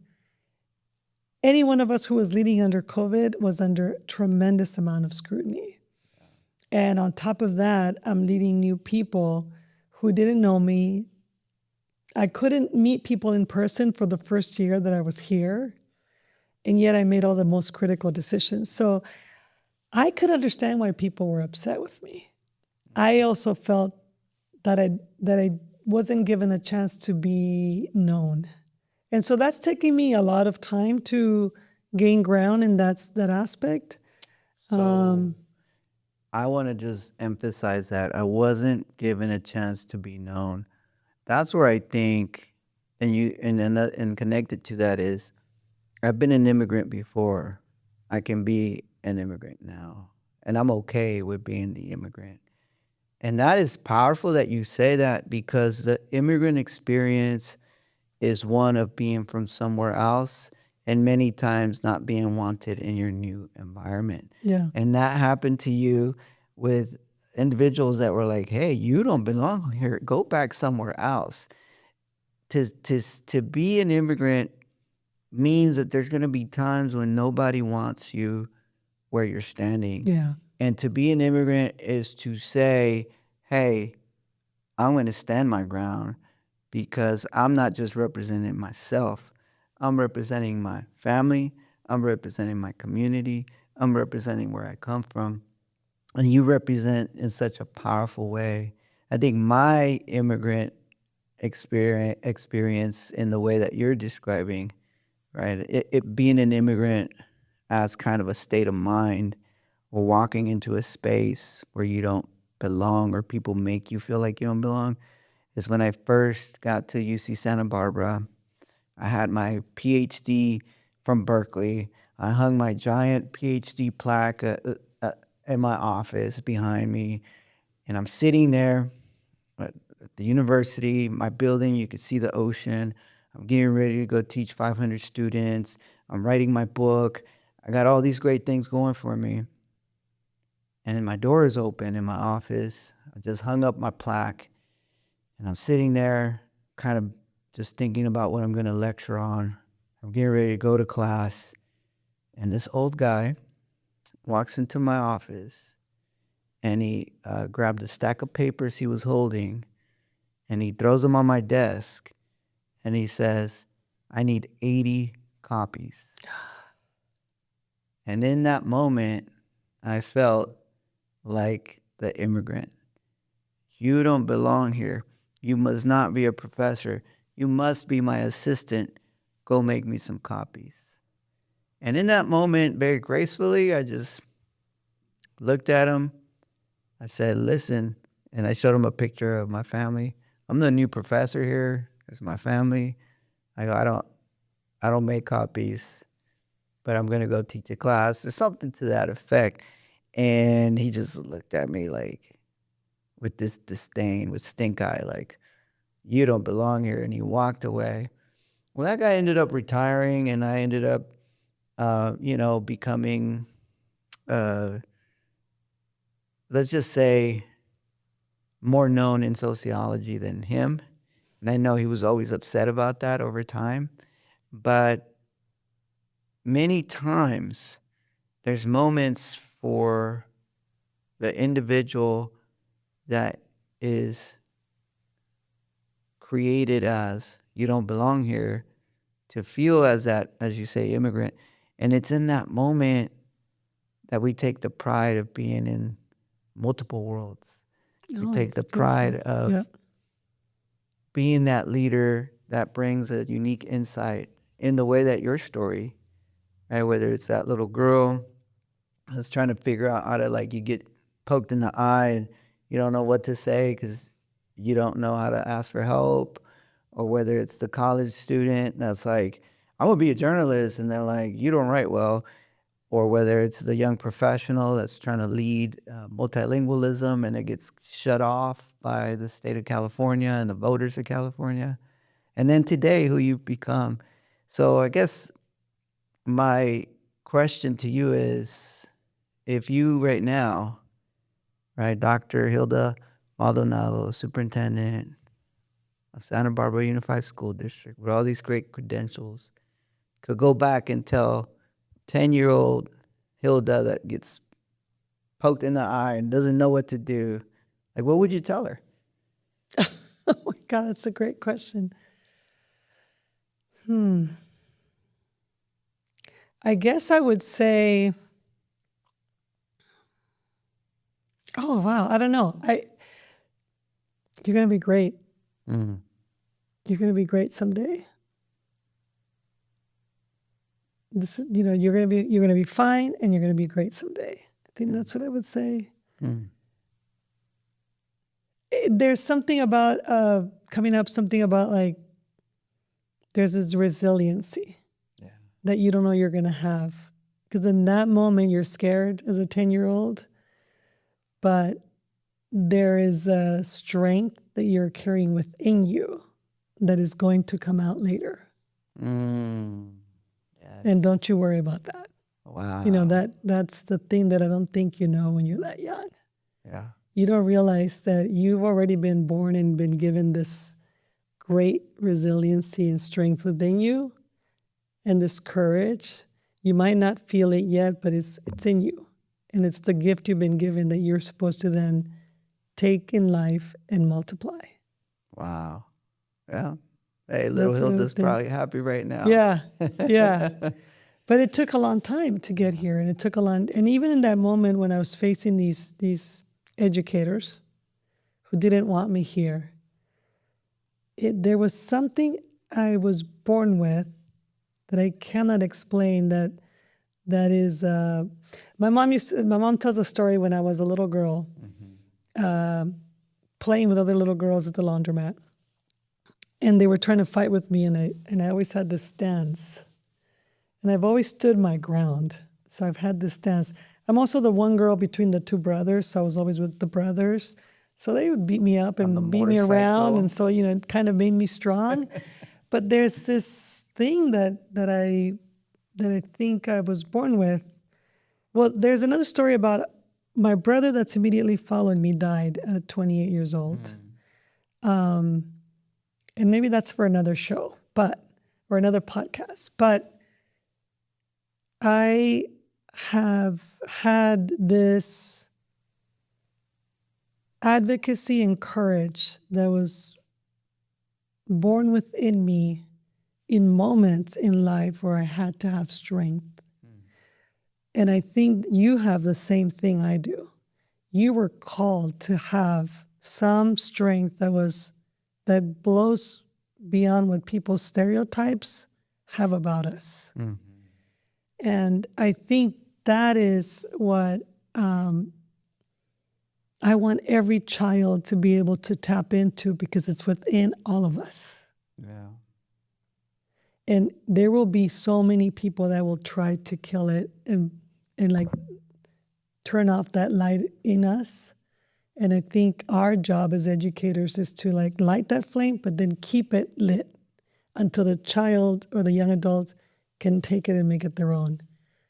any one of us who was leading under COVID was under tremendous amount of scrutiny. And on top of that, I'm leading new people who didn't know me. I couldn't meet people in person for the first year that I was here. And yet I made all the most critical decisions. So I could understand why people were upset with me. I also felt that I wasn't given a chance to be known. And so that's taking me a lot of time to gain ground in that aspect. So I want to just emphasize that I wasn't given a chance to be known. That's where I think, and connected to that is, I've been an immigrant before. I can be an immigrant now, and I'm okay with being the immigrant. And that is powerful that you say that, because the immigrant experience is one of being from somewhere else and many times not being wanted in your new environment. Yeah. And that happened to you with individuals that were like, hey, you don't belong here. Go back somewhere else. To be an immigrant means that there's going to be times when nobody wants you where you're standing. Yeah. And to be an immigrant is to say, hey, I'm going to stand my ground, because I'm not just representing myself. I'm representing my family. I'm representing my community. I'm representing where I come from. And you represent in such a powerful way. I think my immigrant experience in the way that you're describing, right? It being an immigrant as kind of a state of mind, or walking into a space where you don't belong, or people make you feel like you don't belong, is when I first got to UC Santa Barbara. I had my PhD from Berkeley. I hung my giant PhD plaque in my office behind me, and I'm sitting there at the university, my building. You could see the ocean. I'm getting ready to go teach 500 students. I'm writing my book. I got all these great things going for me. And my door is open in my office. I just hung up my plaque, and I'm sitting there kind of just thinking about what I'm going to lecture on. I'm getting ready to go to class. And this old guy walks into my office, and he grabbed a stack of papers he was holding, and he throws them on my desk, and he says, I need 80 copies. And in that moment, I felt like the immigrant. You don't belong here. You must not be a professor. You must be my assistant. Go make me some copies. And in that moment, very gracefully, I just looked at him. I said, listen, and I showed him a picture of my family. I'm the new professor here. There's my family. I go, I don't make copies, but I'm gonna go teach a class, or something to that effect. And he just looked at me like, with this disdain, with stink eye, like, you don't belong here. And he walked away. Well, that guy ended up retiring, and I ended up, becoming, uh, let's just say, more known in sociology than him. And I know he was always upset about that over time. But many times, there's moments for the individual that is created as you don't belong here to feel as that, as you say, immigrant. And it's in that moment that we take the pride of being in multiple worlds. We Oh, take it's the pride beautiful. of Yeah. being that leader that brings a unique insight in the way that your story, right? Whether it's that little girl that's trying to figure out how to, like, you get poked in the eye and you don't know what to say because you don't know how to ask for help, or whether it's the college student that's like, I'm gonna be a journalist, and they're like, you don't write well, or whether it's the young professional that's trying to lead multilingualism and it gets shut off by the state of California and the voters of California, and then today who you've become. So I guess my question to you is, if you right now, right, Dr. Hilda Maldonado, superintendent of Santa Barbara Unified School District, with all these great credentials, could go back and tell 10-year-old Hilda that gets poked in the eye and doesn't know what to do, like, what would you tell her? Oh my God, that's a great question. I guess I would say, oh wow, I don't know. You're gonna be great. Mm. You're gonna be great someday. You're gonna be fine, and you're gonna be great someday. I think that's what I would say. Mm. There's something about coming up, something about like there's this resiliency Yeah. that you don't know you're gonna have, because in that moment you're scared as a 10-year-old, but there is a strength that you're carrying within you that is going to come out later. Mm. And Yes. don't you worry about that. Wow. That's the thing that I don't think you know when you're that young. Yeah. You don't realize that you've already been born and been given this great resiliency and strength within you and this courage. You might not feel it yet, but it's in you. And it's the gift you've been given that you're supposed to then take in life and multiply. Wow. Yeah. Hey, little That's what I would Hilda's think. probably happy right now. Yeah, yeah. But it took a long time to get here, and it took a long. And even in that moment when I was facing these educators who didn't want me here, there was something I was born with that I cannot explain. That is, my mom tells a story when I was a little girl, playing with other little girls at the laundromat, and they were trying to fight with me, and I always had this stance. And I've always stood my ground. So I've had this stance. I'm also the one girl between the two brothers, so I was always with the brothers. So they would beat me up On the and beat me around, motorcycle. and so it kind of made me strong. But there's this thing that I think I was born with. Well, there's another story about my brother that's immediately followed me died at 28 years old. And maybe that's for another show, or another podcast. But I have had this advocacy and courage that was born within me in moments in life where I had to have strength. And I think you have the same thing I do. You were called to have some strength that blows beyond what people's stereotypes have about us. Mm-hmm. And I think that is what I want every child to be able to tap into, because it's within all of us. Yeah. And there will be so many people that will try to kill it and like turn off that light in us. And I think our job as educators is to like light that flame, but then keep it lit until the child or the young adult can take it and make it their own.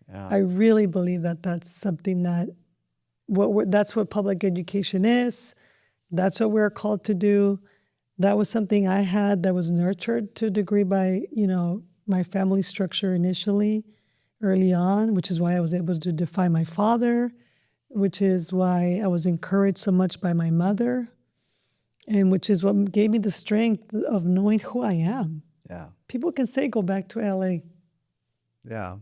Yeah. I really believe that that's something that that's what public education is. That's what we're called to do. That was something I had that was nurtured to a degree by, my family structure initially, early on, which is why I was able to defy my father, which is why I was encouraged so much by my mother, and which is what gave me the strength of knowing who I am. Yeah. People can say, go back to LA. Yeah.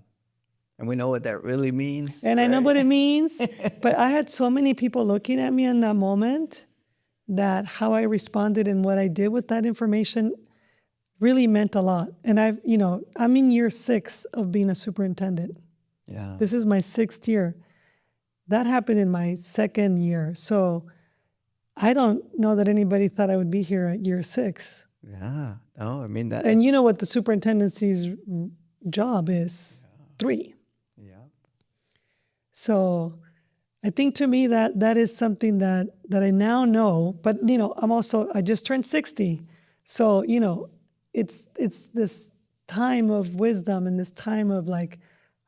And we know what that really means. And right? I know what it means, but I had so many people looking at me in that moment that how I responded and what I did with that information really meant a lot. And I'm in year 6 of being a superintendent. Yeah. This is my 6th year. That happened in my 2nd year. So I don't know that anybody thought I would be here at year 6. Yeah. No, I mean that. And you know what the superintendency's job is? 3. Yeah. So I think to me that is something that I now know, but I just turned 60. So, it's this time of wisdom and this time of like,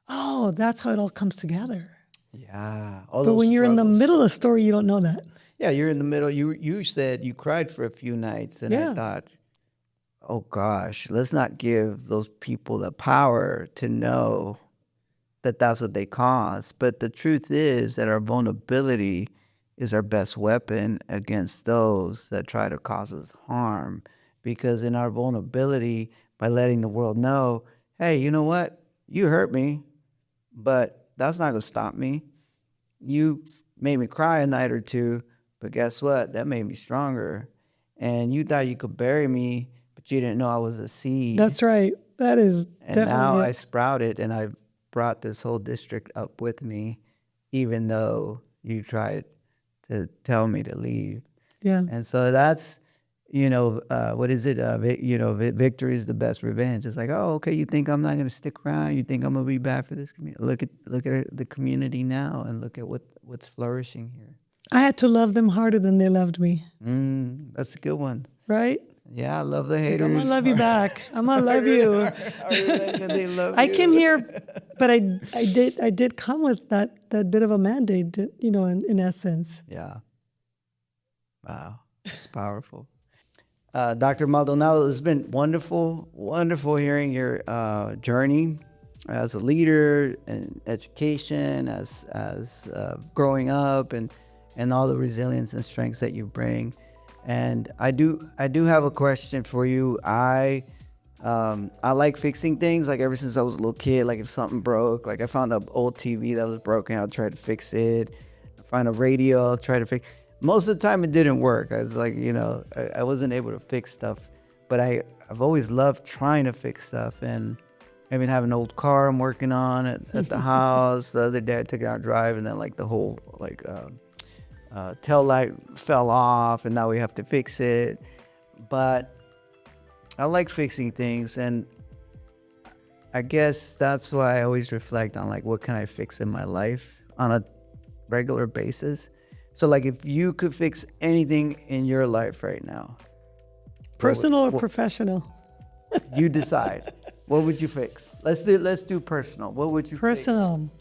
oh, that's how it all comes together. Yeah. But when you're in the middle of the story, you don't know that. Yeah, you're in the middle. You said you cried for a few nights, and Yeah. I thought, oh gosh, let's not give those people the power to know that that's what they cause. But the truth is that our vulnerability is our best weapon against those that try to cause us harm. Because in our vulnerability, by letting the world know, hey, you know what? You hurt me, but that's not going to stop me. You made me cry a night or two, but guess what? That made me stronger. And you thought you could bury me, but you didn't know I was a seed. That's right. That is And now definitely I it. sprouted and I brought this whole district up with me, even though you tried to tell me to leave. Yeah. And so that's, what is it? Victory is the best revenge. It's like, oh, okay, you think I'm not going to stick around? You think I'm going to be bad for this community? Look at the community now, and look at what's flourishing here. I had to love them harder than they loved me, That's a good one. right? Yeah, I love the Like, I'm gonna haters. love you back. I'm gonna love you. Are you thinking they love I you? came here, but I did come with that bit of a mandate, in essence. Yeah. Wow. It's powerful. Dr. Maldonado, it's been wonderful, wonderful hearing your journey as a leader in education, as growing up, and all the resilience and strengths that you bring. And I do have a question for you. I like fixing things. Like ever since I was a little kid, like if something broke, like I found an old TV that was broken, I'll try to fix it. I find a radio, I'll try to fix. Most of the time it didn't work. I was like, I wasn't able to fix stuff, but I've always loved trying to fix stuff. And I even have an old car I'm working on at the house. The other day I took it out drive, and then like the whole tail light fell off, and now we have to fix it. But I like fixing things, and I guess that's why I always reflect on like what can I fix in my life on a regular basis. So like if you could fix anything in your life right now, Personal or professional? you decide. What would you fix? Let's do personal. What would you Personal.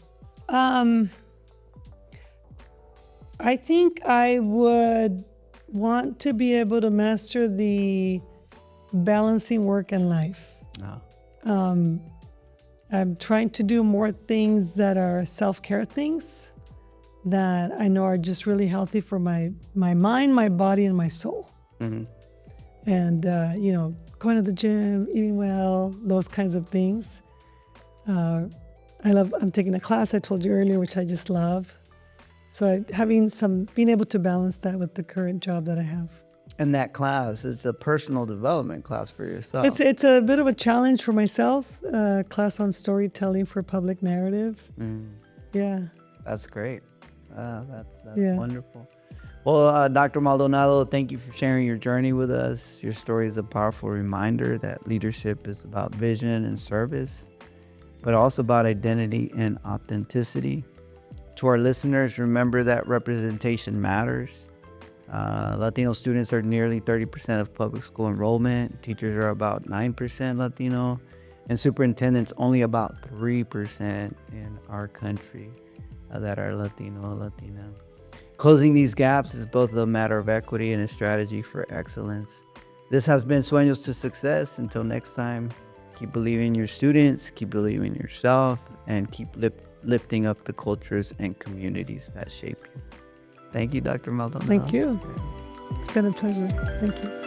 I think I would want to be able to master the balancing work and life. fix? Oh. I'm trying to do more things that are self-care things that I know are just really healthy for my mind, my body, and my soul. Mm-hmm. And, going to the gym, eating well, those kinds of things. I'm taking a class I told you earlier, which I just love. So being able to balance that with the current job that I have. And that class is a personal development class for yourself. It's a bit of a challenge for myself, class on storytelling for public narrative. Yeah. That's great. That's Yeah. wonderful. Well, Dr. Maldonado, thank you for sharing your journey with us. Your story is a powerful reminder that leadership is about vision and service, but also about identity and authenticity. To our listeners, remember that representation matters. Latino students are nearly 30% of public school enrollment. Teachers are about 9% Latino, and superintendents only about 3% in our country that are Latino or Latina. Closing these gaps is both a matter of equity and a strategy for excellence. This has been Sueños to Success. Until next time, keep believing in your students, keep believing in yourself, and keep lifting up the cultures and communities that shape you. Thank you, Dr. Maldonado. Thank you. It's been a pleasure. Thank you.